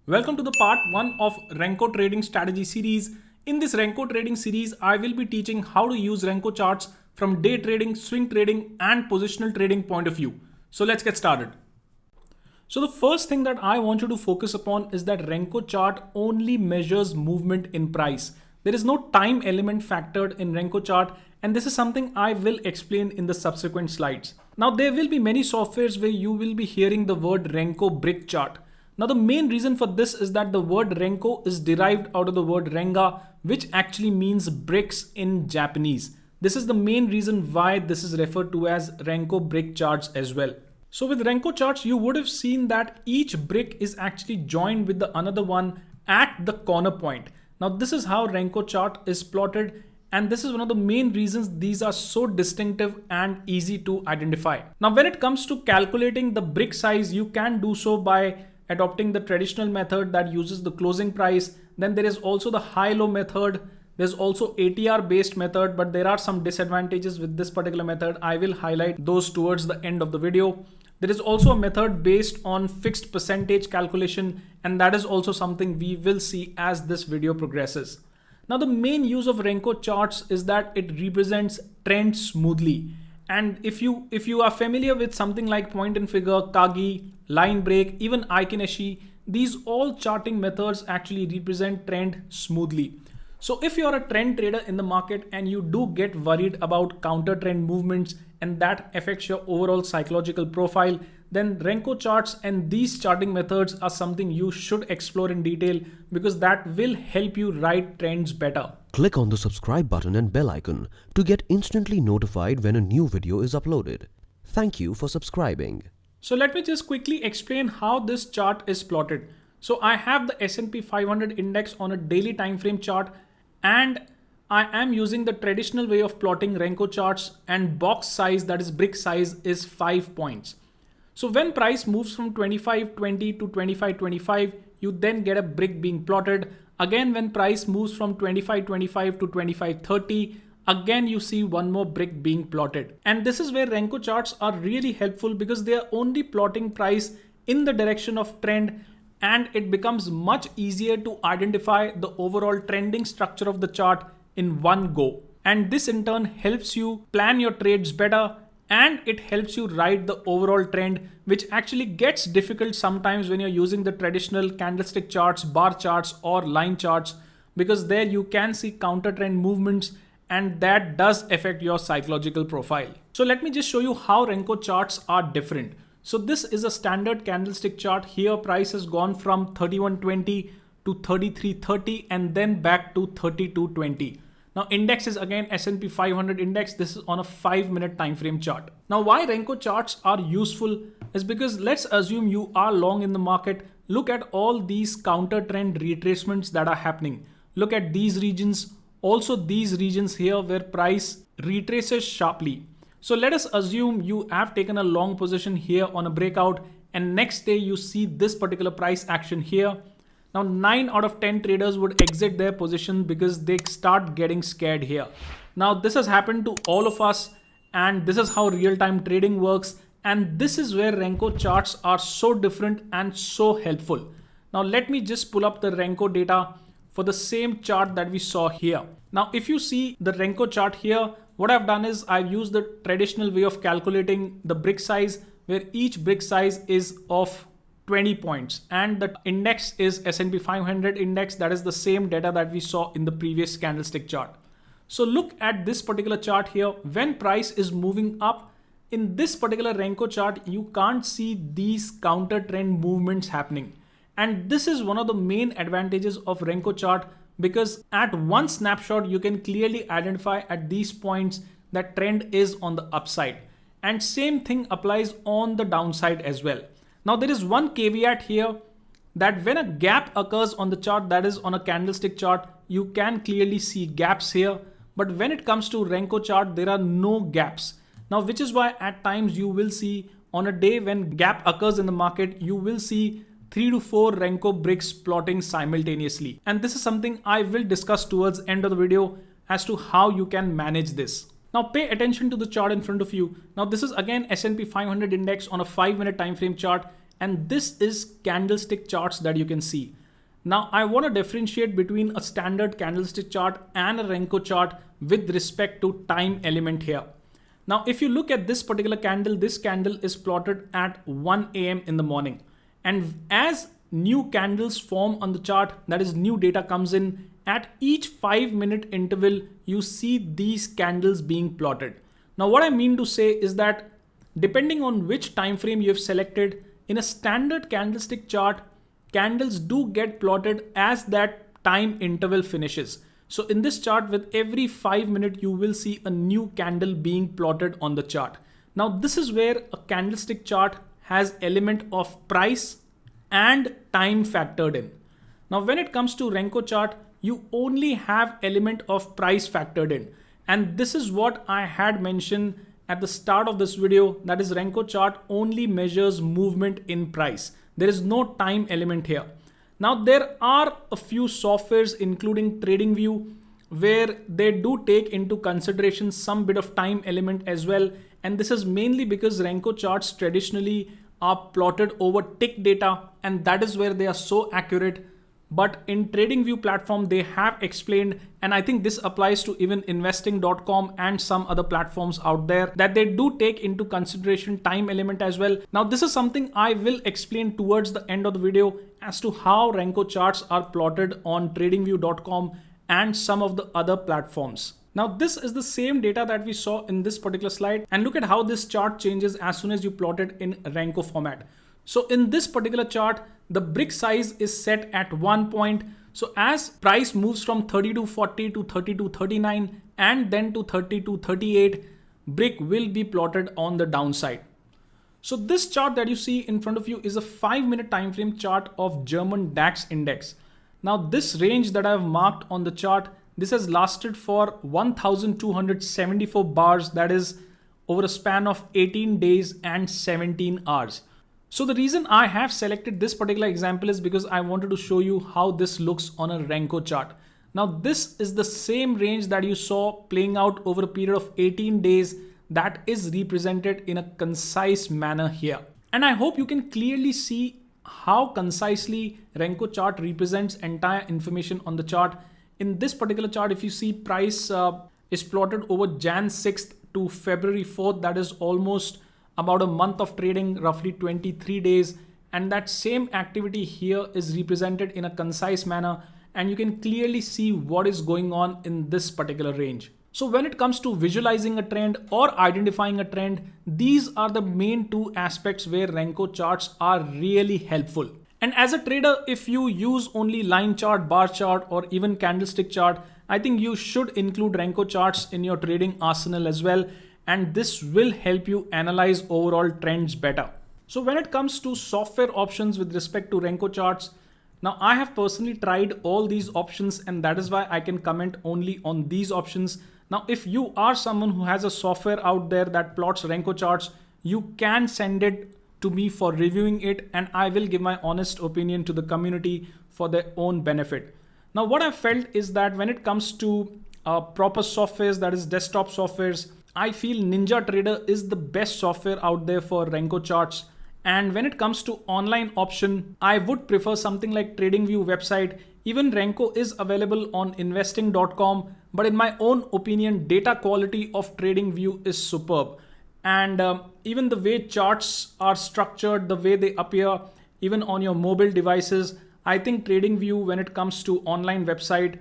Welcome to the part 1 of Renko trading strategy series. In this Renko trading series, I will be teaching how to use Renko charts from day trading, swing trading and positional trading point of view. So let's get started. So the first thing that I want you to focus upon is that Renko chart only measures movement in price. There is no time element factored in Renko chart, and this is something I will explain in the subsequent slides. Now there will be many softwares where you will be hearing the word Renko brick chart. Now the main reason for this is that the word Renko is derived out of the word Renga, which actually means bricks in Japanese. This is the main reason why this is referred to as Renko brick charts as well. So with Renko charts, you would have seen that each brick is actually joined with the another one at the corner point. Now this is how Renko chart is plotted, and this is one of the main reasons these are so distinctive and easy to identify. Now when it comes to calculating the brick size, you can do so by adopting the traditional method that uses the closing price. Then there is also the high-low method. There's also ATR based method, but there are some disadvantages with this particular method. I will highlight those towards the end of the video. There is also a method based on fixed percentage calculation, and that is also something we will see as this video progresses. Now the main use of Renko charts is that it represents trends smoothly. And if you are familiar with something like point and figure, Kagi, line break, even Aikaneshi, these all charting methods actually represent trend smoothly. So if you're a trend trader in the market and you do get worried about counter trend movements and that affects your overall psychological profile, then Renko charts and these charting methods are something you should explore in detail, because that will help you ride trends better. Click on the subscribe button and bell icon to get instantly notified when a new video is uploaded. Thank you for subscribing. So let me just quickly explain how this chart is plotted. So I have the S&P 500 index on a daily time frame chart, and I am using the traditional way of plotting Renko charts, and box size, that is brick size, is 5 points. So when price moves from 25.20 to 25.25, you then get a brick being plotted. Again, when price moves from 25.25 to 25.30, again you see one more brick being plotted. And this is where Renko charts are really helpful, because they are only plotting price in the direction of trend, and it becomes much easier to identify the overall trending structure of the chart in one go. And this in turn helps you plan your trades better, and it helps you ride the overall trend, which actually gets difficult sometimes when you're using the traditional candlestick charts, bar charts or line charts, because there you can see counter trend movements, and that does affect your psychological profile. So let me just show you how Renko charts are different. So this is a standard candlestick chart. Here price has gone from 31.20 to 33.30 and then back to 32.20. Now index is again S&P 500 index. This is on a 5-minute time frame chart. Now why Renko charts are useful is because let's assume you are long in the market. Look at all these counter trend retracements that are happening. Look at these regions. Also these regions here where price retraces sharply. So let us assume you have taken a long position here on a breakout, and next day you see this particular price action here. Now 9 out of 10 traders would exit their position because they start getting scared here. Now this has happened to all of us, and this is how real-time trading works. And this is where Renko charts are so different and so helpful. Now let me just pull up the Renko data for the same chart that we saw here. Now if you see the Renko chart here, what I've done is I've used the traditional way of calculating the brick size, where each brick size is of 20 points, and the index is S&P 500 index. That is the same data that we saw in the previous candlestick chart. So look at this particular chart here. When price is moving up in this particular Renko chart, you can't see these counter trend movements happening. And this is one of the main advantages of Renko chart, because at one snapshot you can clearly identify at these points that trend is on the upside, and same thing applies on the downside as well. Now there is one caveat here, that when a gap occurs on the chart, that is on a candlestick chart, you can clearly see gaps here, but when it comes to Renko chart there are no gaps. Now which is why at times you will see on a day when gap occurs in the market, you will see 3 to 4 Renko bricks plotting simultaneously. And this is something I will discuss towards the end of the video as to how you can manage this. Now pay attention to the chart in front of you. Now this is again S&P 500 index on a 5-minute time frame chart, And this is candlestick charts that you can see. Now I want to differentiate between a standard candlestick chart and a Renko chart with respect to time element here. Now if you look at this particular candle, this candle is plotted at 1 a.m. in the morning. And as new candles form on the chart, that is new data comes in, at each 5-minute interval, you see these candles being plotted. Now what I mean to say is that depending on which time frame you have selected, in a standard candlestick chart, candles do get plotted as that time interval finishes. So in this chart, with every 5 minutes, you will see a new candle being plotted on the chart. Now this is where a candlestick chart has element of price and time factored in. Now when it comes to Renko chart, you only have element of price factored in. And this is what I had mentioned at the start of this video, that is Renko chart only measures movement in price. There is no time element here. Now there are a few softwares including TradingView where they do take into consideration some bit of time element as well. And this is mainly because Renko charts traditionally are plotted over tick data, and that is where they are so accurate. But in TradingView platform, they have explained, and I think this applies to even investing.com and some other platforms out there, that they do take into consideration time element as well. Now, this is something I will explain towards the end of the video as to how Renko charts are plotted on tradingview.com and some of the other platforms. Now, this is the same data that we saw in this particular slide, and look at how this chart changes as soon as you plot it in Renko format. So in this particular chart, the brick size is set at 1 point. So as price moves from 32.40 to 32.39 and then to 32.38, brick will be plotted on the downside. So this chart that you see in front of you is a 5-minute time frame chart of German DAX index. Now this range that I have marked on the chart, this has lasted for 1,274 bars, that is over a span of 18 days and 17 hours. So the reason I have selected this particular example is because I wanted to show you how this looks on a Renko chart. Now this is the same range that you saw playing out over a period of 18 days that is represented in a concise manner here. And I hope you can clearly see how concisely Renko chart represents entire information on the chart. In this particular chart, if you see price is plotted over Jan 6th to February 4th, that is almost about a month of trading, roughly 23 days. And that same activity here is represented in a concise manner. And you can clearly see what is going on in this particular range. So when it comes to visualizing a trend or identifying a trend, these are the main two aspects where Renko charts are really helpful. And as a trader, if you use only line chart, bar chart, or even candlestick chart, I think you should include Renko charts in your trading arsenal as well. And this will help you analyze overall trends better. So when it comes to software options with respect to Renko charts, now I have personally tried all these options, and that is why I can comment only on these options. Now, if you are someone who has a software out there that plots Renko charts, you can send it to me for reviewing it, and I will give my honest opinion to the community for their own benefit. Now, what I felt is that when it comes to proper softwares, that is desktop softwares, I feel NinjaTrader is the best software out there for Renko charts. And when it comes to online option, I would prefer something like TradingView website. Even Renko is available on investing.com, but in my own opinion, data quality of TradingView is superb. And even the way charts are structured, the way they appear, even on your mobile devices, I think TradingView when it comes to online website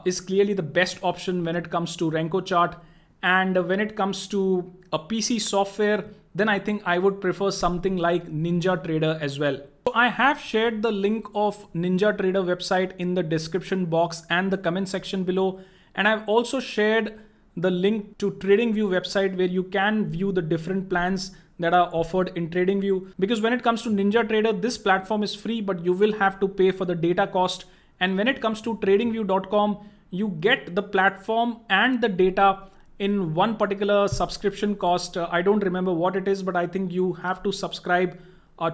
is clearly the best option when it comes to Renko chart. And when it comes to a PC software, then I think I would prefer something like NinjaTrader as well. So I have shared the link of NinjaTrader website in the description box and the comment section below. And I've also shared the link to TradingView website where you can view the different plans that are offered in TradingView. Because when it comes to NinjaTrader, this platform is free, but you will have to pay for the data cost. And when it comes to tradingview.com, you get the platform and the data in one particular subscription cost. I don't remember what it is, but I think you have to subscribe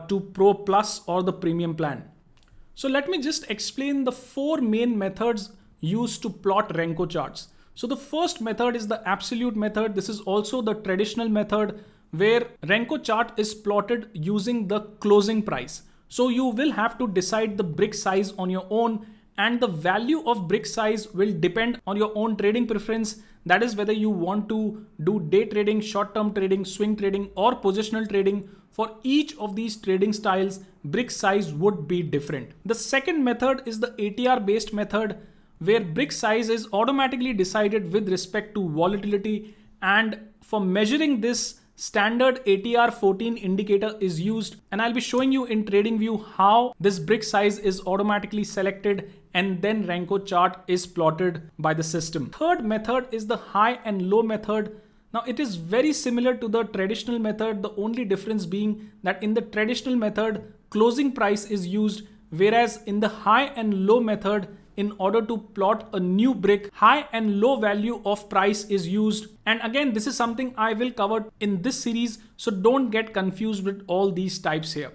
to Pro Plus or the premium plan. So let me just explain the 4 main methods used to plot Renko charts. So the first method is the absolute method. This is also the traditional method where Renko chart is plotted using the closing price. So you will have to decide the brick size on your own, and the value of brick size will depend on your own trading preference. That is whether you want to do day trading, short-term trading, swing trading, or positional trading. For each of these trading styles, brick size would be different. The second method is the ATR based method, where brick size is automatically decided with respect to volatility, and for measuring this, standard ATR 14 indicator is used, and I'll be showing you in TradingView how this brick size is automatically selected and then Renko chart is plotted by the system. Third method is the high and low method. Now it is very similar to the traditional method, the only difference being that in the traditional method, closing price is used, whereas in the high and low method, in order to plot a new brick, high and low value of price is used. And again, this is something I will cover in this series, so don't get confused with all these types here.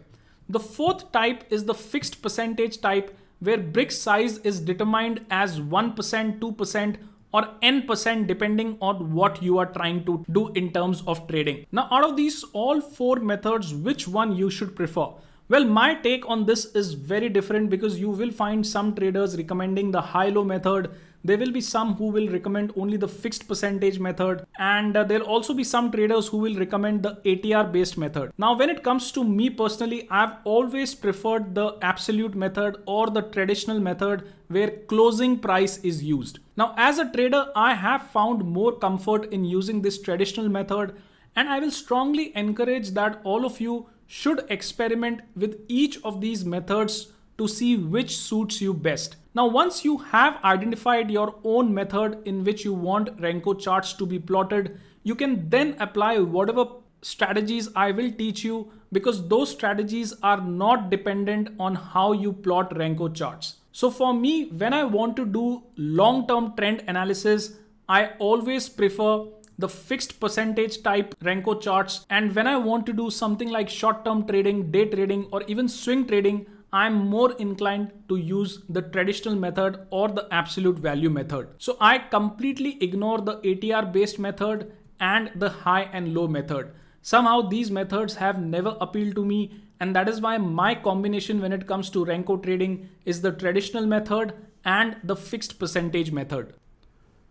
The fourth type is the fixed percentage type, where brick size is determined as 1%, 2%, or n% depending on what you are trying to do in terms of trading. Now, out of these all four methods, which one you should prefer? Well, my take on this is very different, because you will find some traders recommending the high-low method. There will be some who will recommend only the fixed percentage method, and there'll also be some traders who will recommend the ATR based method. Now, when it comes to me personally, I've always preferred the absolute method or the traditional method where closing price is used. Now, as a trader, I have found more comfort in using this traditional method, and I will strongly encourage that all of you should experiment with each of these methods to see which suits you best. Now, once you have identified your own method in which you want Renko charts to be plotted, you can then apply whatever strategies I will teach you, because those strategies are not dependent on how you plot Renko charts. So for me, when I want to do long-term trend analysis, I always prefer the fixed percentage type Renko charts. And when I want to do something like short-term trading, day trading, or even swing trading, I'm more inclined to use the traditional method or the absolute value method. So I completely ignore the ATR based method and the high and low method. Somehow these methods have never appealed to me, and that is why my combination when it comes to Renko trading is the traditional method and the fixed percentage method.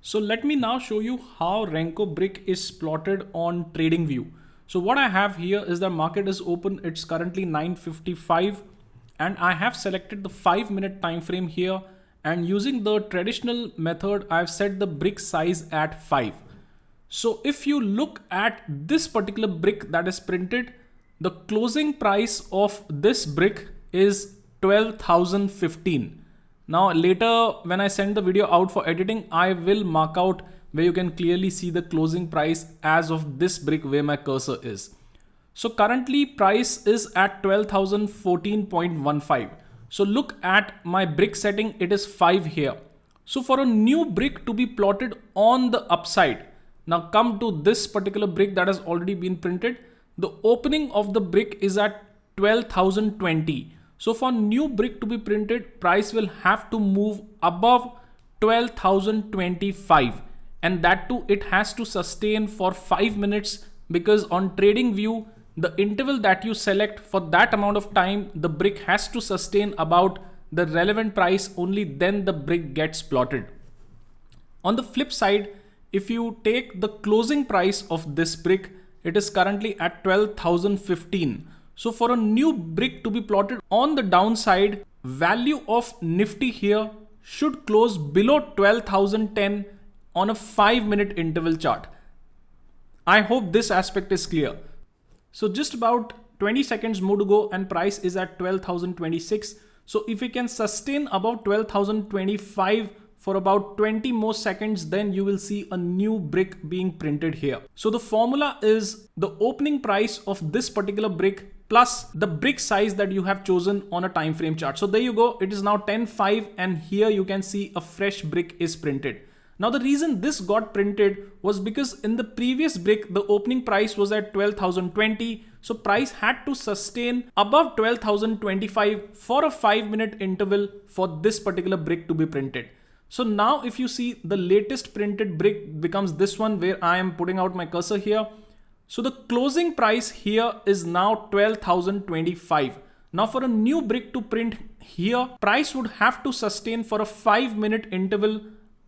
So let me now show you how Renko brick is plotted on TradingView. So what I have here is the market is open. It's currently 9:55, and I have selected the 5-minute time frame here, and using the traditional method, I've set the brick size at 5. So if you look at this particular brick that is printed, the closing price of this brick is 12,015. Now later when I send the video out for editing, I will mark out where you can clearly see the closing price as of this brick where my cursor is. So currently price is at 12,014.15. So look at my brick setting, it is 5 here. So for a new brick to be plotted on the upside, now come to this particular brick that has already been printed. The opening of the brick is at 12,020. So for new brick to be printed, price will have to move above 12,025, and that too it has to sustain for 5 minutes, because on TradingView, the interval that you select for that amount of time, the brick has to sustain about the relevant price, only then the brick gets plotted. On the flip side, if you take the closing price of this brick, it is currently at 12,015. So for a new brick to be plotted on the downside, value of Nifty here should close below 12,010 on a 5-minute interval chart. I hope this aspect is clear. So just about 20 seconds more to go and price is at 12,026. So if we can sustain above 12,025 for about 20 more seconds, then you will see a new brick being printed here. So the formula is the opening price of this particular brick plus the brick size that you have chosen on a time frame chart. So there you go. It is now 10:05, and here you can see a fresh brick is printed. Now the reason this got printed was because in the previous brick, the opening price was at 12,020. So price had to sustain above 12,025 for a 5-minute interval for this particular brick to be printed. So now if you see, the latest printed brick becomes this one where I am putting out my cursor here. So the closing price here is now 12,025. Now for a new brick to print here, price would have to sustain for a 5-minute interval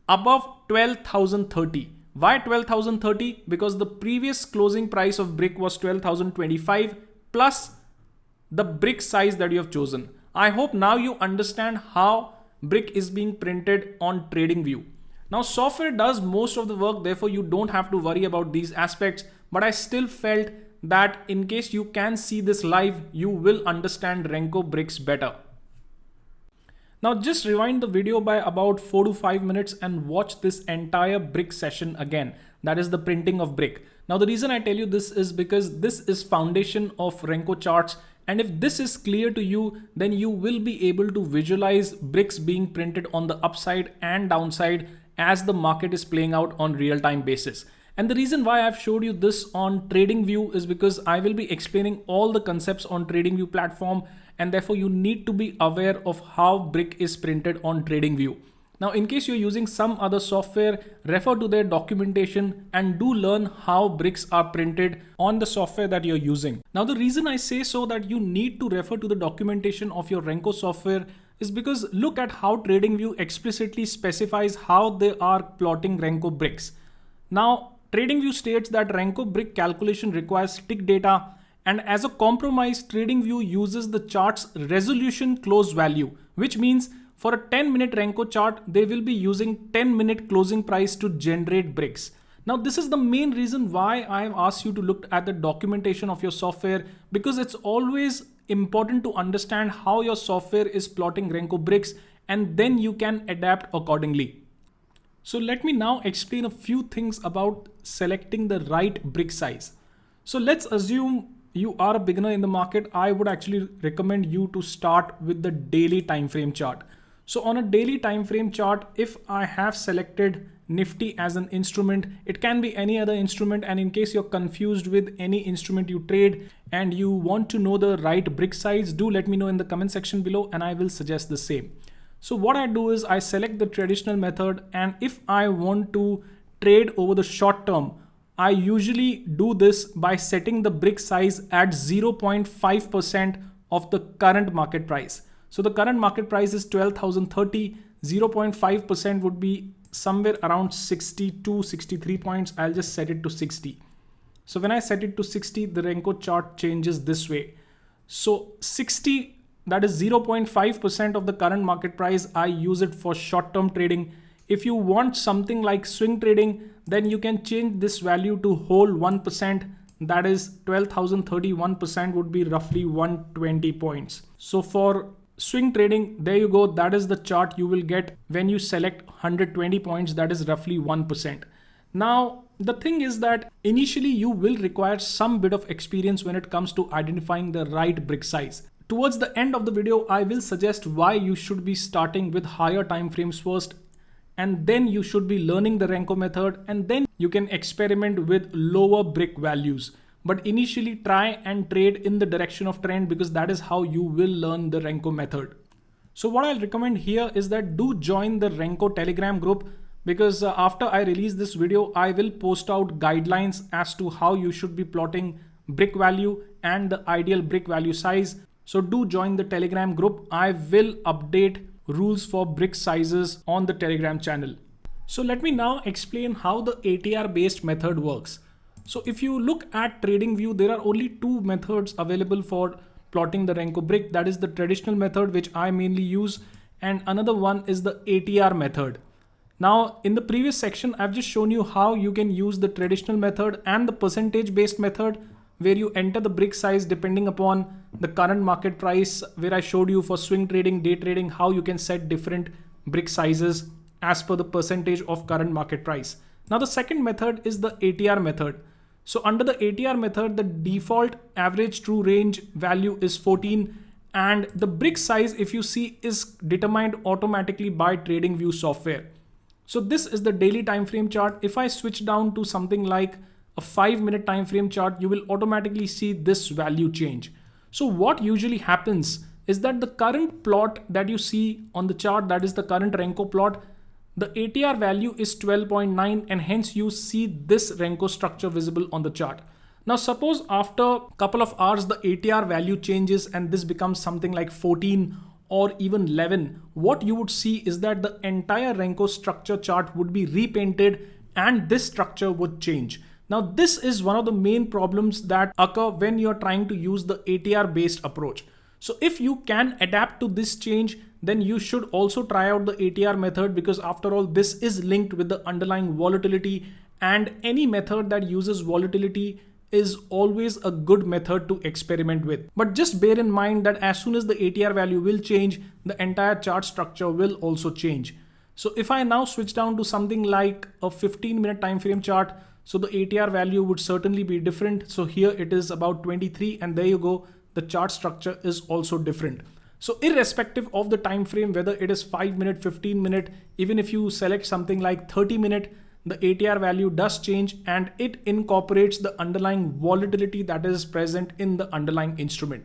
above 12,030. Why 12,030? Because the previous closing price of brick was 12,025 plus the brick size that you have chosen. I hope now you understand how brick is being printed on TradingView. Now software does most of the work, therefore you don't have to worry about these aspects, but I still felt that in case you can see this live, you will understand Renko bricks better. Now just rewind the video by about 4 to 5 minutes and watch this entire brick session again. That is the printing of brick. Now the reason I tell you this is because this is foundation of Renko charts, and if this is clear to you, then you will be able to visualize bricks being printed on the upside and downside as the market is playing out on real-time basis. And the reason why I've showed you this on TradingView is because I will be explaining all the concepts on TradingView platform, and therefore you need to be aware of how brick is printed on TradingView. Now, in case you're using some other software, refer to their documentation and do learn how bricks are printed on the software that you're using. Now, the reason I say so that you need to refer to the documentation of your Renko software is because look at how TradingView explicitly specifies how they are plotting Renko bricks. Now, TradingView states that Renko brick calculation requires tick data, and as a compromise, TradingView uses the chart's resolution close value, which means for a 10-minute Renko chart, they will be using 10-minute closing price to generate bricks. Now, this is the main reason why I have asked you to look at the documentation of your software, because it's always important to understand how your software is plotting Renko bricks, and then you can adapt accordingly. So let me now explain a few things about selecting the right brick size. So let's assume you are a beginner in the market. I would actually recommend you to start with the daily time frame chart. So on a daily time frame chart, if I have selected Nifty as an instrument, it can be any other instrument, and in case you're confused with any instrument you trade and you want to know the right brick size, do let me know in the comment section below and I will suggest the same. So what I do is I select the traditional method, and if I want to trade over the short term, I usually do this by setting the brick size at 0.5% of the current market price. So the current market price is 12,030, 0.5% would be somewhere around 62, 63 points. I'll just set it to 60. So when I set it to 60, the Renko chart changes this way. So 60, that is 0.5% of the current market price. I use it for short-term trading. If you want something like swing trading, then you can change this value to whole 1%. That is 12,031% would be roughly 120 points. So for swing trading, there you go. That is the chart you will get when you select 120 points. That is roughly 1%. Now, the thing is that initially you will require some bit of experience when it comes to identifying the right brick size. Towards the end of the video, I will suggest why you should be starting with higher time frames first, and then you should be learning the Renko method, and then you can experiment with lower brick values. But initially try and trade in the direction of trend, because that is how you will learn the Renko method. So what I'll recommend here is that do join the Renko Telegram group, because after I release this video, I will post out guidelines as to how you should be plotting brick value and the ideal brick value size. So do join the Telegram group. I will update rules for brick sizes on the Telegram channel. So let me now explain how the ATR based method works. So if you look at TradingView, there are only two methods available for plotting the Renko brick. That is the traditional method, which I mainly use, and another one is the ATR method. Now in the previous section, I've just shown you how you can use the traditional method and the percentage based method, where you enter the brick size depending upon the current market price, where I showed you for swing trading, day trading, how you can set different brick sizes as per the percentage of current market price. Now the second method is the ATR method. So under the ATR method, the default average true range value is 14, and the brick size, if you see, is determined automatically by TradingView software. So this is the daily time frame chart. If I switch down to something like a 5-minute time frame chart, you will automatically see this value change. So what usually happens is that the current plot that you see on the chart, that is the current Renko plot, the ATR value is 12.9, and hence you see this Renko structure visible on the chart. Now suppose after a couple of hours the ATR value changes and this becomes something like 14 or even 11. What you would see is that the entire Renko structure chart would be repainted and this structure would change. Now this is one of the main problems that occur when you're trying to use the ATR based approach. So if you can adapt to this change, then you should also try out the ATR method, because after all this is linked with the underlying volatility, and any method that uses volatility is always a good method to experiment with. But just bear in mind that as soon as the ATR value will change, the entire chart structure will also change. So if I now switch down to something like a 15-minute time frame chart, so the ATR value would certainly be different. So here it is about 23, and there you go, the chart structure is also different. So irrespective of the time frame, whether it is 5-minute, 15-minute, even if you select something like 30-minute, the ATR value does change and it incorporates the underlying volatility that is present in the underlying instrument.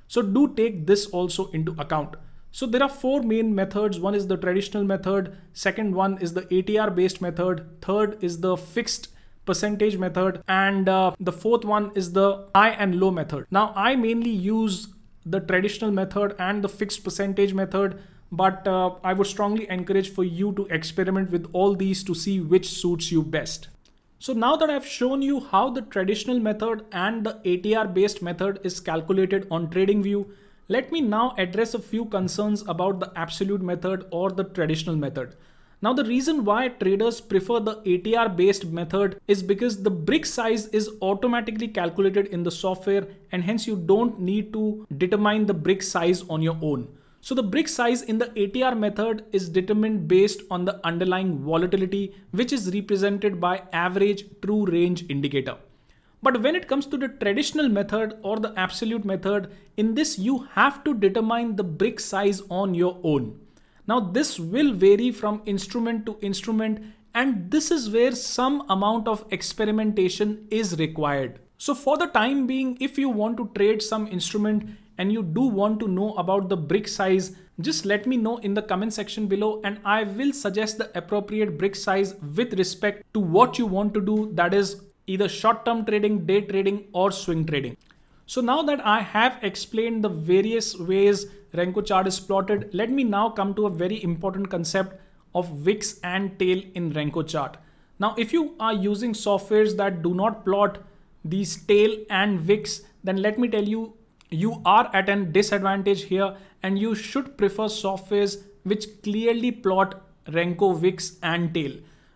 So do take this also into account. So there are four main methods. One is the traditional method, second one is the ATR based method, third is the fixed percentage method, and the fourth one is the high and low method. Now I mainly use the traditional method and the fixed percentage method, but I would strongly encourage for you to experiment with all these to see which suits you best. So now that I've shown you how the traditional method and the ATR based method is calculated on TradingView, let me now address a few concerns about the absolute method or the traditional method. Now the reason why traders prefer the ATR based method is because the brick size is automatically calculated in the software, and hence you don't need to determine the brick size on your own. So the brick size in the ATR method is determined based on the underlying volatility, which is represented by average true range indicator. But when it comes to the traditional method or the absolute method, in this you have to determine the brick size on your own. Now this will vary from instrument to instrument, and this is where some amount of experimentation is required. So for the time being, if you want to trade some instrument and you do want to know about the brick size, just let me know in the comment section below and I will suggest the appropriate brick size with respect to what you want to do, that is either short-term trading, day trading or swing trading. So now that I have explained the various ways Renko chart is plotted, let me now come to a very important concept of wicks and tail in Renko chart. Now if you are using softwares that do not plot these tail and wicks, then let me tell you, you are at a disadvantage here, and you should prefer softwares which clearly plot Renko wicks and tail.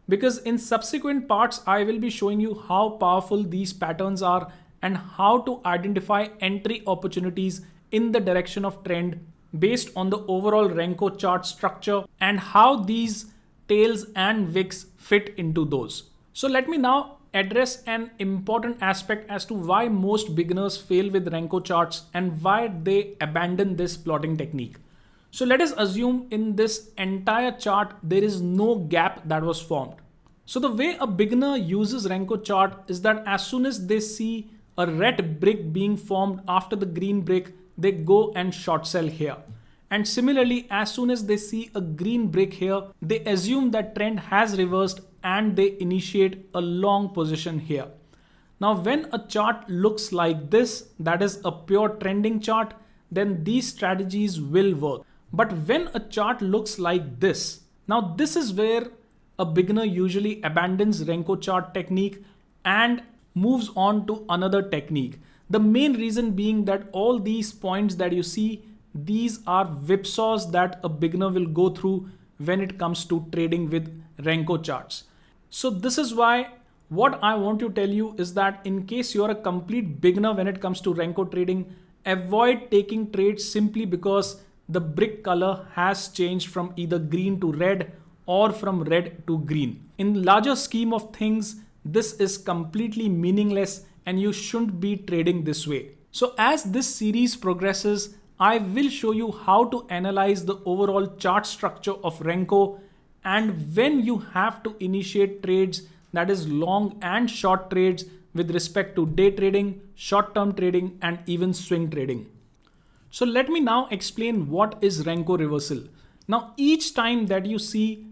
Because in subsequent parts, I will be showing you how powerful these patterns are and how to identify entry opportunities in the direction of trend based on the overall Renko chart structure and how these tails and wicks fit into those. So let me now address an important aspect as to why most beginners fail with Renko charts and why they abandon this plotting technique. So let us assume in this entire chart there is no gap that was formed. So the way a beginner uses Renko chart is that as soon as they see a red brick being formed after the green brick, they go and short sell here. And similarly, as soon as they see a green brick here, they assume that trend has reversed and they initiate a long position here. Now, when a chart looks like this, that is a pure trending chart, then these strategies will work. But when a chart looks like this, now this is where a beginner usually abandons Renko chart technique and moves on to another technique. The main reason being that all these points that you see, these are whipsaws that a beginner will go through when it comes to trading with Renko charts. So this is why what I want to tell you is that in case you're a complete beginner when it comes to Renko trading, avoid taking trades simply because the brick color has changed from either green to red or from red to green. In larger scheme of things, this is completely meaningless and you shouldn't be trading this way. So as this series progresses, I will show you how to analyze the overall chart structure of Renko and when you have to initiate trades, that is long and short trades with respect to day trading, short-term trading and even swing trading. So let me now explain what is Renko reversal. Now each time that you see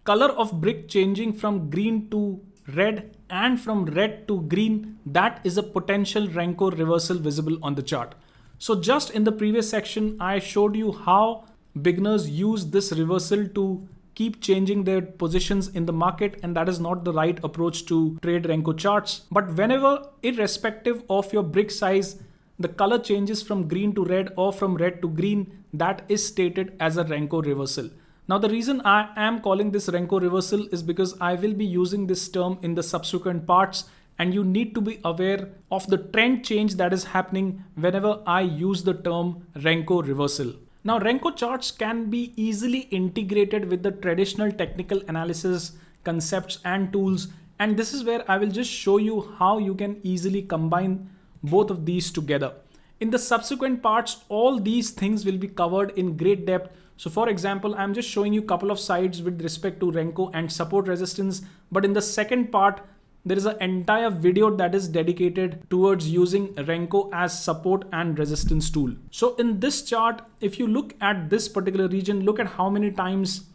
color of brick changing from green to red and from red to green, that is a potential Renko reversal visible on the chart. So just in the previous section, I showed you how beginners use this reversal to keep changing their positions in the market, and that is not the right approach to trade Renko charts. But whenever, irrespective of your brick size, the color changes from green to red or from red to green, that is stated as a Renko reversal. Now the reason I am calling this Renko reversal is because I will be using this term in the subsequent parts, and you need to be aware of the trend change that is happening whenever I use the term Renko reversal. Now Renko charts can be easily integrated with the traditional technical analysis concepts and tools, and this is where I will just show you how you can easily combine both of these together. In the subsequent parts, all these things will be covered in great depth. So for example, I'm just showing you a couple of sides with respect to Renko and support resistance, but in the second part, there is an entire video that is dedicated towards using Renko as support and resistance tool. So in this chart, if you look at this particular region, look at how many times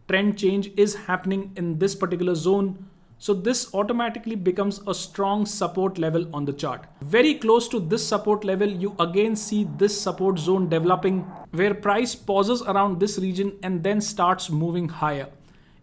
trend change is happening in this particular zone. So this automatically becomes a strong support level on the chart. Very close to this support level, you again see this support zone developing where price pauses around this region and then starts moving higher.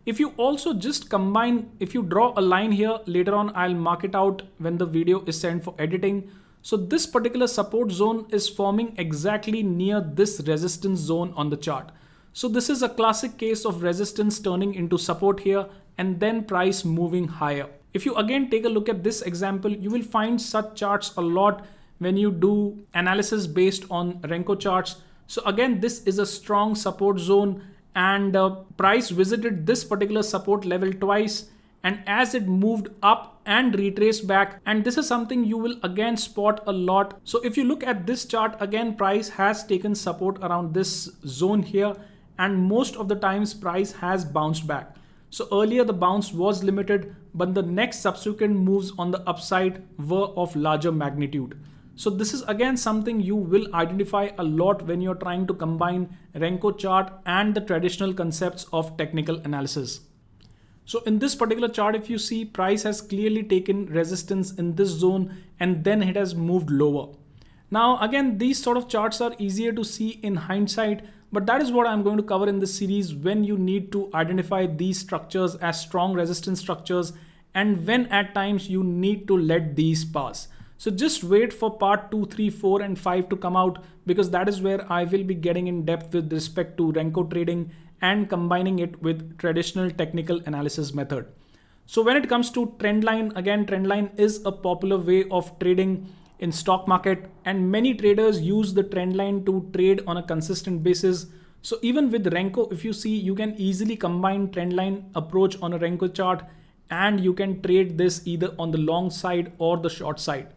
If you also just combine, if you draw a line here, later on I'll mark it out when the video is sent for editing. So this particular support zone is forming exactly near this resistance zone on the chart. So this is a classic case of resistance turning into support here and then price moving higher. If you again take a look at this example, you will find such charts a lot when you do analysis based on Renko charts. So again, this is a strong support zone, and price visited this particular support level twice, and as it moved up and retraced back, and this is something you will again spot a lot. So if you look at this chart, again price has taken support around this zone here, and most of the times price has bounced back. So earlier the bounce was limited, but the next subsequent moves on the upside were of larger magnitude. So this is again something you will identify a lot when you're trying to combine Renko chart and the traditional concepts of technical analysis. So in this particular chart, if you see, price has clearly taken resistance in this zone and then it has moved lower. Now again, these sort of charts are easier to see in hindsight, but that is what I'm going to cover in this series, when you need to identify these structures as strong resistance structures and when at times you need to let these pass. So just wait for part 2, 3, 4 and 5 to come out, because that is where I will be getting in depth with respect to Renko trading and combining it with traditional technical analysis method. So when it comes to trend line, again, trend line is a popular way of trading in stock market, and many traders use the trend line to trade on a consistent basis. So even with Renko, if you see, you can easily combine trend line approach on a Renko chart, and you can trade this either on the long side or the short side.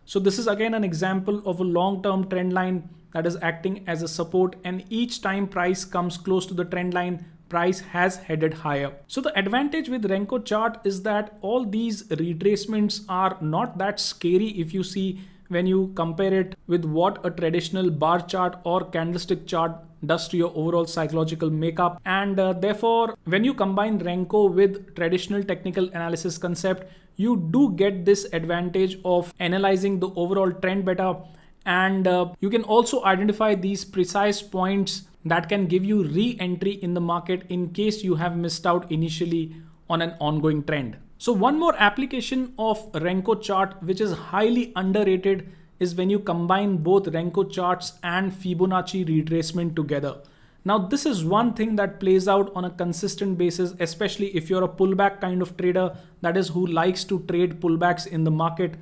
So this is again an example of a long-term trend line that is acting as a support, and each time price comes close to the trend line, price has headed higher. So the advantage with Renko chart is that all these retracements are not that scary if you see, when you compare it with what a traditional bar chart or candlestick chart does to your overall psychological makeup. And therefore, when you combine Renko with traditional technical analysis concept, you do get this advantage of analyzing the overall trend better. And you can also identify these precise points that can give you re-entry in the market in case you have missed out initially on an ongoing trend. So one more application of Renko chart which is highly underrated is when you combine both Renko charts and Fibonacci retracement together. Now this is one thing that plays out on a consistent basis, especially if you're a pullback kind of trader, that is, who likes to trade pullbacks in the market.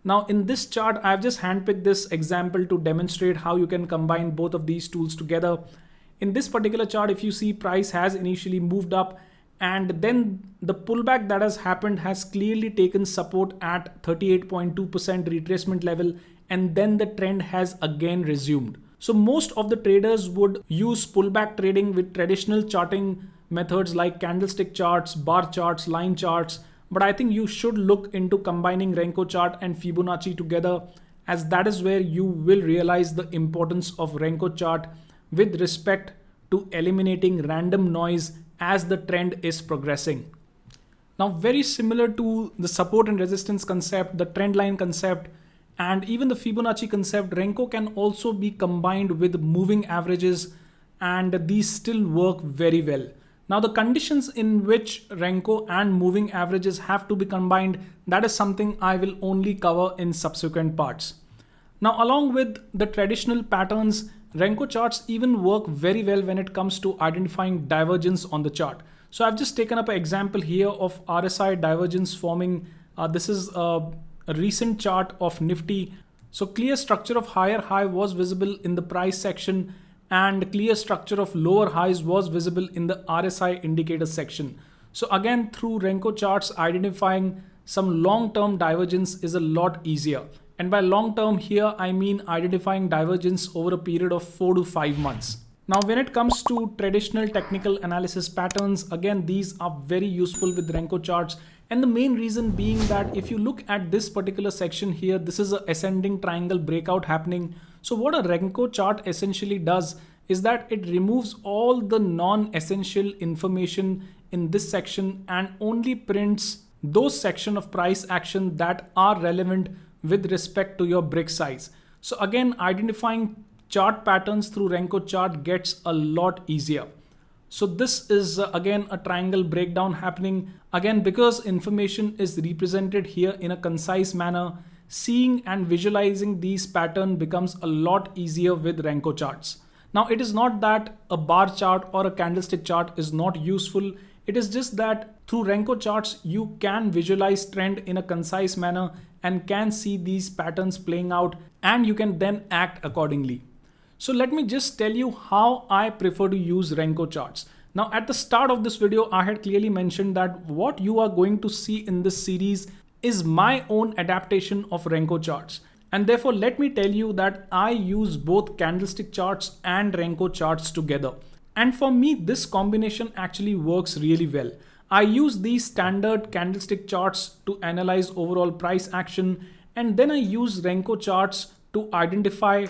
Now in this chart, I've just handpicked this example to demonstrate how you can combine both of these tools together. In this particular chart, if you see, price has initially moved up, and then the pullback that has happened has clearly taken support at 38.2% retracement level, and then the trend has again resumed. So most of the traders would use pullback trading with traditional charting methods like candlestick charts, bar charts, line charts, but I think you should look into combining Renko chart and Fibonacci together, as that is where you will realize the importance of Renko chart with respect to eliminating random noise as the trend is progressing. Now, very similar to the support and resistance concept, the trend line concept, and even the Fibonacci concept, Renko can also be combined with moving averages, and these still work very well. Now, the conditions in which Renko and moving averages have to be combined, that is something I will only cover in subsequent parts. Now, along with the traditional patterns, Renko charts even work very well when it comes to identifying divergence on the chart. So I've just taken up an example here of RSI divergence forming. This is a recent chart of Nifty. So clear structure of higher high was visible in the price section, and clear structure of lower highs was visible in the RSI indicator section. So again, through Renko charts, identifying some long-term divergence is a lot easier. And by long-term here, I mean identifying divergence over a period of 4 to 5 months. Now, when it comes to traditional technical analysis patterns, again, these are very useful with Renko charts. And the main reason being that if you look at this particular section here, this is an ascending triangle breakout happening. So what a Renko chart essentially does is that it removes all the non-essential information in this section and only prints those section of price action that are relevant with respect to your brick size. So again, identifying chart patterns through Renko chart gets a lot easier. So this is again a triangle breakdown happening. Again, because information is represented here in a concise manner, seeing and visualizing these patterns becomes a lot easier with Renko charts. Now, it is not that a bar chart or a candlestick chart is not useful. It is just that through Renko charts, you can visualize trend in a concise manner and can see these patterns playing out, and you can then act accordingly. So let me just tell you how I prefer to use Renko charts. Now, at the start of this video, I had clearly mentioned that what you are going to see in this series is my own adaptation of Renko charts. And therefore, let me tell you that I use both candlestick charts and Renko charts together. And for me, this combination actually works really well. I use these standard candlestick charts to analyze overall price action, and then I use Renko charts to identify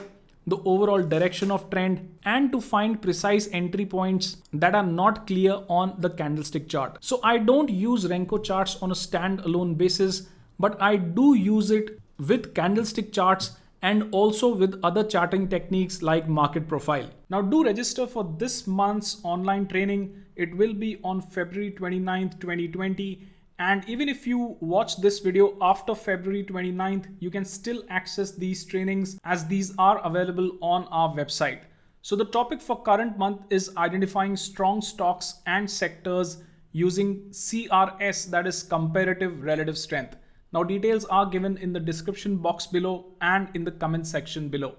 the overall direction of trend and to find precise entry points that are not clear on the candlestick chart. So I don't use Renko charts on a standalone basis, but I do use it with candlestick charts and also with other charting techniques like market profile. Now, do register for this month's online training. It will be on February 29th, 2020. And even if you watch this video after February 29th, you can still access these trainings as these are available on our website. So the topic for current month is identifying strong stocks and sectors using CRS, that is comparative relative strength. Now, details are given in the description box below and in the comment section below.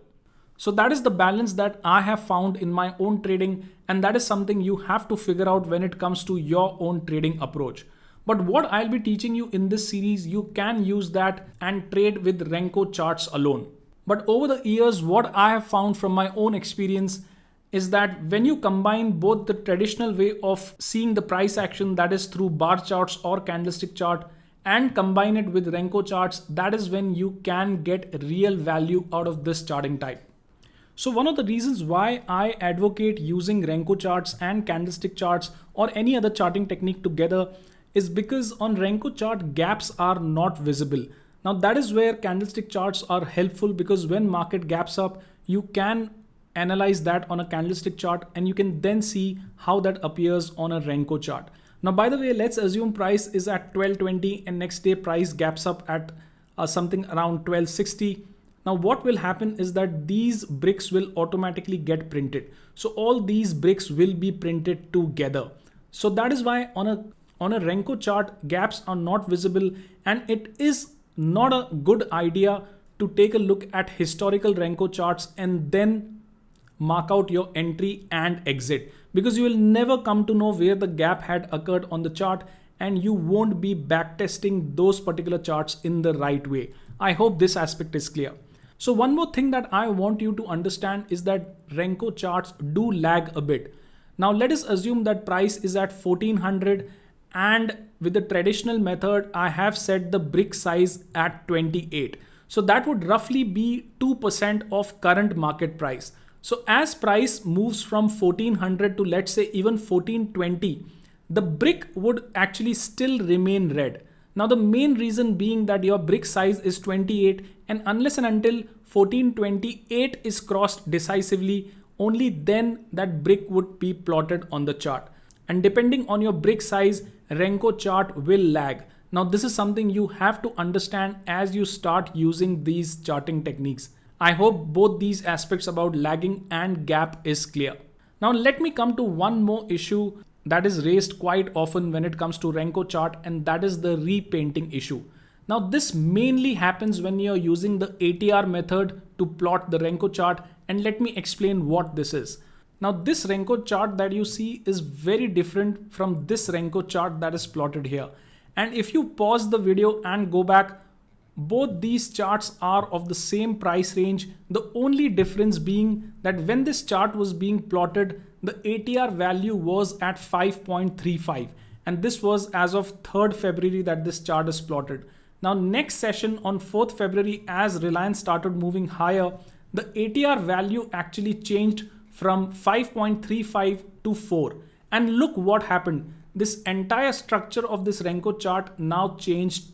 So that is the balance that I have found in my own trading, and that is something you have to figure out when it comes to your own trading approach. But what I'll be teaching you in this series, you can use that and trade with Renko charts alone. But over the years, what I have found from my own experience is that when you combine both the traditional way of seeing the price action, that is through bar charts or candlestick chart, and combine it with Renko charts, that is when you can get real value out of this charting type. So one of the reasons why I advocate using Renko charts and candlestick charts or any other charting technique together is because on Renko chart, gaps are not visible. Now that is where candlestick charts are helpful, because when market gaps up, you can analyze that on a candlestick chart and you can then see how that appears on a Renko chart. Now, by the way, let's assume price is at 1220 and next day price gaps up at something around 1260. Now, what will happen is that these bricks will automatically get printed. So all these bricks will be printed together. So that is why on a Renko chart, gaps are not visible, and it is not a good idea to take a look at historical Renko charts and then mark out your entry and exit, because you will never come to know where the gap had occurred on the chart and you won't be backtesting those particular charts in the right way. I hope this aspect is clear. So one more thing that I want you to understand is that Renko charts do lag a bit. Now let us assume that price is at 1400 and with the traditional method, I have set the brick size at 28. So that would roughly be 2% of current market price. So as price moves from 1400 to let's say even 1420, the brick would actually still remain red. Now the main reason being that your brick size is 28, and unless and until 1428 is crossed decisively, only then that brick would be plotted on the chart. And depending on your brick size, Renko chart will lag. Now this is something you have to understand as you start using these charting techniques. I hope both these aspects about lagging and gap is clear. Now let me come to one more issue that is raised quite often when it comes to Renko chart, and that is the repainting issue. Now this mainly happens when you're using the ATR method to plot the Renko chart, and let me explain what this is. Now this Renko chart that you see is very different from this Renko chart that is plotted here. And if you pause the video and go back, both these charts are of the same price range. The only difference being that when this chart was being plotted, the ATR value was at 5.35, and this was as of 3rd February that this chart is plotted. Now next session on 4th February, as Reliance started moving higher, the ATR value actually changed from 5.35 to 4. And look what happened. This entire structure of this Renko chart now changed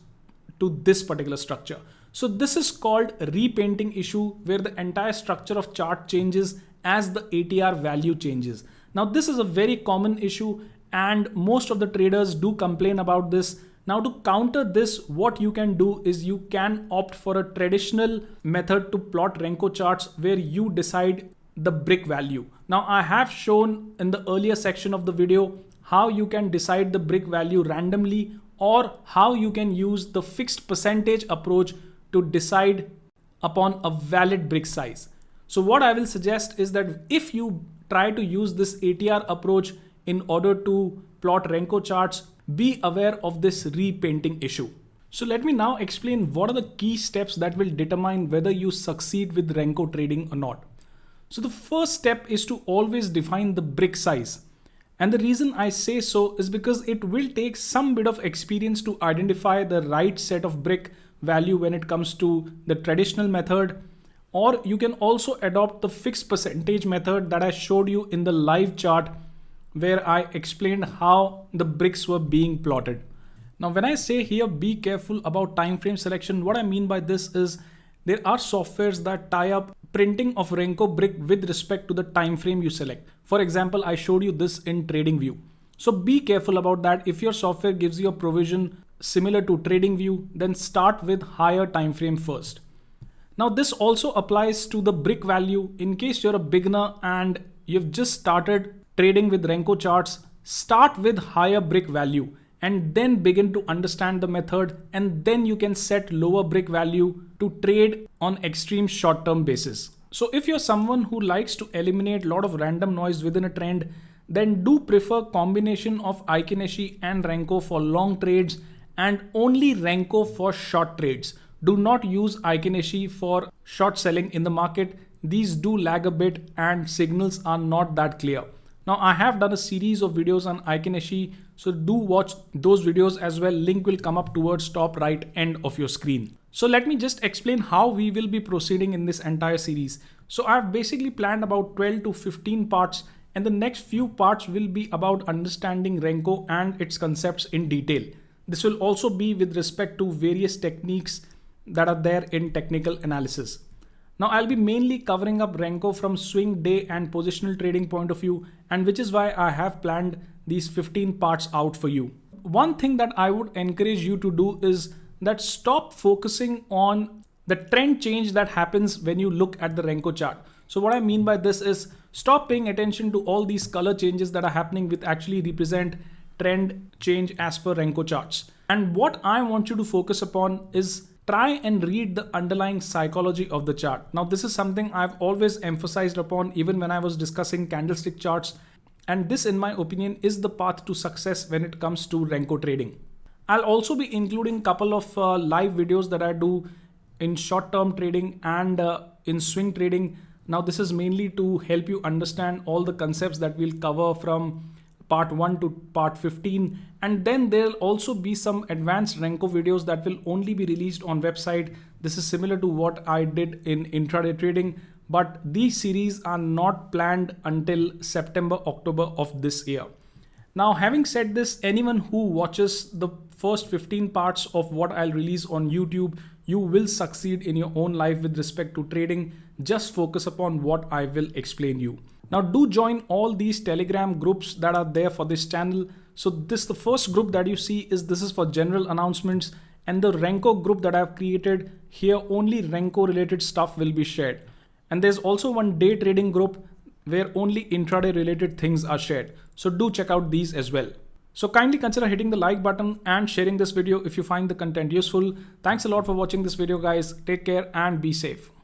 to this particular structure. So this is called repainting issue, where the entire structure of chart changes as the ATR value changes. Now this is a very common issue and most of the traders do complain about this. Now to counter this, what you can do is you can opt for a traditional method to plot Renko charts where you decide the brick value. Now I have shown in the earlier section of the video how you can decide the brick value randomly, or how you can use the fixed percentage approach to decide upon a valid brick size. So what I will suggest is that if you try to use this ATR approach in order to plot Renko charts, be aware of this repainting issue. So let me now explain what are the key steps that will determine whether you succeed with Renko trading or not. So the first step is to always define the brick size. And the reason I say so is because it will take some bit of experience to identify the right set of brick value when it comes to the traditional method, or you can also adopt the fixed percentage method that I showed you in the live chart where I explained how the bricks were being plotted. Now when I say here be careful about time frame selection, what I mean by this is there are softwares that tie up printing of Renko brick with respect to the time frame you select. For example, I showed you this in TradingView. So be careful about that. If your software gives you a provision similar to TradingView, then start with higher time frame first. Now this also applies to the brick value. In case you're a beginner and you've just started trading with Renko charts, start with higher brick value and then begin to understand the method, and then you can set lower brick value to trade on extreme short-term basis. So if you're someone who likes to eliminate a lot of random noise within a trend, then do prefer combination of Ikeneshi and Renko for long trades and only Renko for short trades. Do not use Ikeneshi for short selling in the market. These do lag a bit and signals are not that clear. Now I have done a series of videos on Ikeneshi, so do watch those videos as well. Link will come up towards top right end of your screen. So let me just explain how we will be proceeding in this entire series. So I've basically planned about 12 to 15 parts, and the next few parts will be about understanding Renko and its concepts in detail. This will also be with respect to various techniques that are there in technical analysis. Now I'll be mainly covering up Renko from swing, day and positional trading point of view, and which is why I have planned these 15 parts out for you. One thing that I would encourage you to do is that stop focusing on the trend change that happens when you look at the Renko chart. So what I mean by this is stop paying attention to all these color changes that are happening which actually represent trend change as per Renko charts. And what I want you to focus upon is try and read the underlying psychology of the chart. Now this is something I've always emphasized upon even when I was discussing candlestick charts, and this in my opinion is the path to success when it comes to Renko trading. I'll also be including a couple of live videos that I do in short-term trading and in swing trading. Now this is mainly to help you understand all the concepts that we'll cover from part 1 to part 15, and then there'll also be some advanced Renko videos that will only be released on website. This is similar to what I did in intraday trading, but these series are not planned until September, October of this year. Now, having said this, anyone who watches the first 15 parts of what I'll release on YouTube, you will succeed in your own life with respect to trading. Just focus upon what I will explain you. Now, do join all these Telegram groups that are there for this channel. So the first group that you see this is for general announcements, and the Renko group that I've created here, only Renko related stuff will be shared. And there's also one day trading group where only intraday related things are shared. So do check out these as well. So kindly consider hitting the like button and sharing this video if you find the content useful. Thanks a lot for watching this video, guys. Take care and be safe.